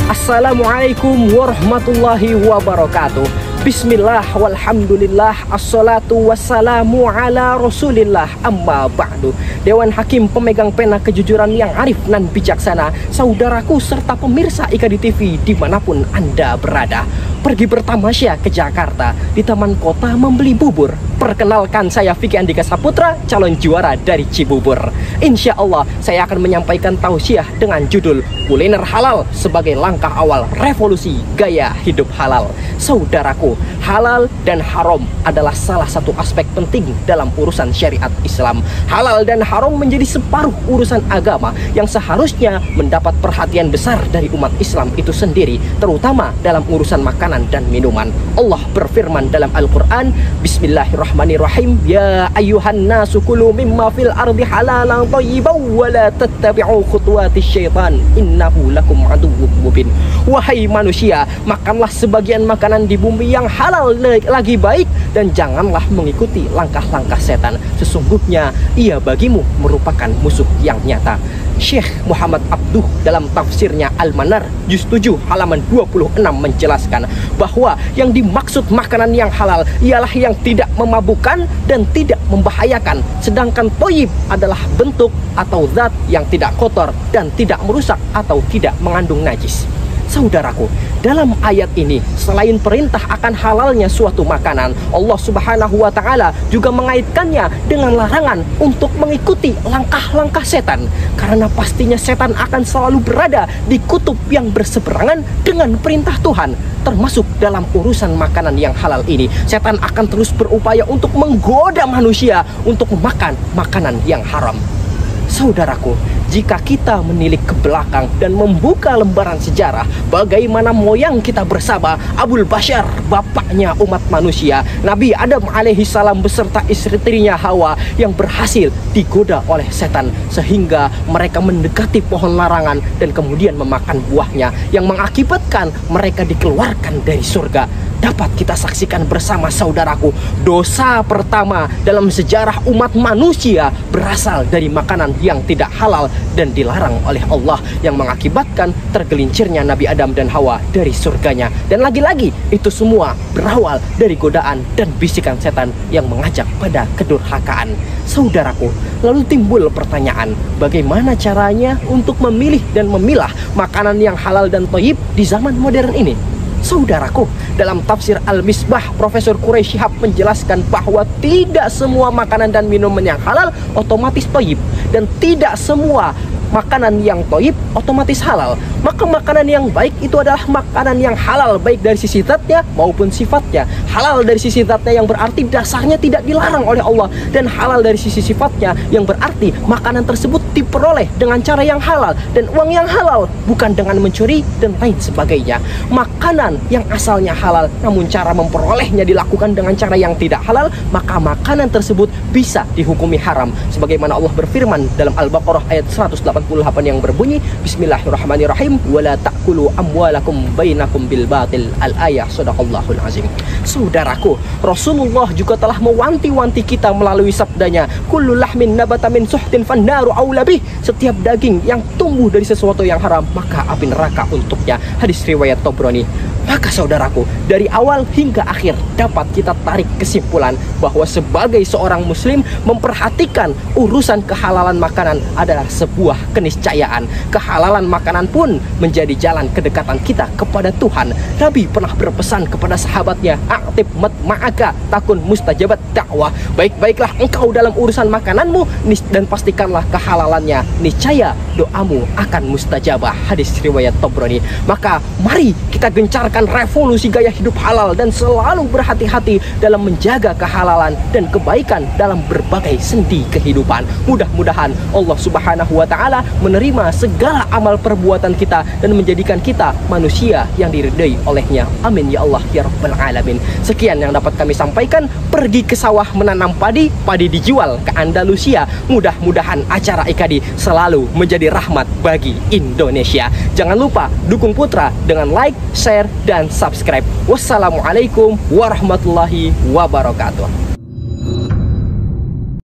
Assalamualaikum warahmatullahi wabarakatuh. Bismillah walhamdulillah, assalatu wassalamu ala rasulillah, amma ba'du. Dewan Hakim pemegang pena kejujuran yang arif dan bijaksana, saudaraku serta pemirsa IKADI TV dimanapun Anda berada, pergi bertamasya ke Jakarta, di taman kota membeli bubur. Perkenalkan, saya Vicky Andika Saputra, calon juara dari Cibubur. Insya Allah saya akan menyampaikan tausiah dengan judul kuliner halal sebagai langkah awal revolusi gaya hidup halal. Saudaraku, halal dan haram adalah salah satu aspek penting dalam urusan syariat Islam. Halal dan haram menjadi separuh urusan agama yang seharusnya mendapat perhatian besar dari umat Islam itu sendiri, terutama dalam urusan makanan dan minuman. Allah berfirman dalam Al-Quran, Bismillahirrahmanirrahim, Ya ayyuhan nasu kulu mimma fil ardi halalan thayyiban wa la tattabi'u khutuwatis syaitan innahu lakum aduwwum mubin. Wahai manusia, makanlah sebagian makanan di bumi yang halal lagi baik, dan janganlah mengikuti langkah-langkah setan. Sesungguhnya ia bagimu merupakan musuh yang nyata. Syekh Muhammad Abduh dalam tafsirnya Al-Manar juz 7 halaman 26 menjelaskan bahwa yang dimaksud makanan yang halal ialah yang tidak memabukkan dan tidak membahayakan, sedangkan thayyib adalah bentuk atau zat yang tidak kotor dan tidak merusak atau tidak mengandung najis. Saudaraku, dalam ayat ini selain perintah akan halalnya suatu makanan, Allah Subhanahu wa Ta'ala juga mengaitkannya dengan larangan untuk mengikuti langkah-langkah setan, karena pastinya setan akan selalu berada di kutub yang berseberangan dengan perintah Tuhan. Termasuk dalam urusan makanan yang halal ini, setan akan terus berupaya untuk menggoda manusia untuk memakan makanan yang haram. Saudaraku, jika kita menilik ke belakang dan membuka lembaran sejarah, bagaimana moyang kita bersama Abul Bashar, bapaknya umat manusia, Nabi Adam alaihissalam beserta istrinya Hawa yang berhasil digoda oleh setan sehingga mereka mendekati pohon larangan dan kemudian memakan buahnya yang mengakibatkan mereka dikeluarkan dari surga. Dapat kita saksikan bersama, saudaraku, dosa pertama dalam sejarah umat manusia berasal dari makanan yang tidak halal dan dilarang oleh Allah, yang mengakibatkan tergelincirnya Nabi Adam dan Hawa dari surganya. Dan lagi-lagi itu semua berawal dari godaan dan bisikan setan yang mengajak pada kedurhakaan. Saudaraku, lalu timbul pertanyaan, bagaimana caranya untuk memilih dan memilah makanan yang halal dan thayyib di zaman modern ini? Saudaraku, dalam tafsir Al-Misbah, Profesor Quraish Shihab menjelaskan bahwa tidak semua makanan dan minuman yang halal otomatis thayyib, dan tidak semua makanan yang thayyib otomatis halal. Maka makanan yang baik itu adalah makanan yang halal, baik dari sisi zatnya maupun sifatnya. Halal dari sisi zatnya yang berarti dasarnya tidak dilarang oleh Allah, dan halal dari sisi sifatnya yang berarti makanan tersebut diperoleh dengan cara yang halal dan uang yang halal, bukan dengan mencuri dan lain sebagainya. Makanan yang asalnya halal namun cara memperolehnya dilakukan dengan cara yang tidak halal, maka makanan tersebut bisa dihukumi haram, sebagaimana Allah berfirman dalam Al-Baqarah ayat 188 yang berbunyi, Bismillahirrahmanirrahim, wala ta'kulu amwalakum bainakum bil batil. Al-ayah, sadaqallahul azim. Saudaraku, Rasulullah juga telah mewanti-wanti kita melalui sabdanya, kullu lahmin nabata min suhtin fannaru aula bih. Setiap daging yang tumbuh dari sesuatu yang haram, maka api neraka untuknya. Hadis riwayat Tabrani. Maka saudaraku, dari awal hingga akhir dapat kita tarik kesimpulan bahwa sebagai seorang muslim, memperhatikan urusan kehalalan makanan adalah sebuah keniscayaan. Kehalalan makanan pun menjadi jalan kedekatan kita kepada Tuhan. Nabi pernah berpesan kepada sahabatnya, a'tib ma'aka takun mustajabat dakwah. Baik-baiklah engkau dalam urusan makananmu dan pastikanlah kehalalannya, niscaya doamu akan mustajabah. Hadis riwayat Tabrani. Maka mari kita gencarkan revolusi gaya hidup halal dan selalu berhati-hati dalam menjaga kehalalan dan kebaikan dalam berbagai sendi kehidupan. Mudah-mudahan Allah Subhanahu wa Ta'ala menerima segala amal perbuatan kita dan menjadikan kita manusia yang diridai olehnya. Amin ya Allah ya Rabbal Alamin. Sekian yang dapat kami sampaikan. Pergi ke sawah menanam padi, padi dijual ke Andalusia. Mudah-mudahan acara IKADI selalu menjadi rahmat bagi Indonesia. Jangan lupa dukung Putra dengan like, share, dan subscribe. Wassalamualaikum warahmatullahi wabarakatuh.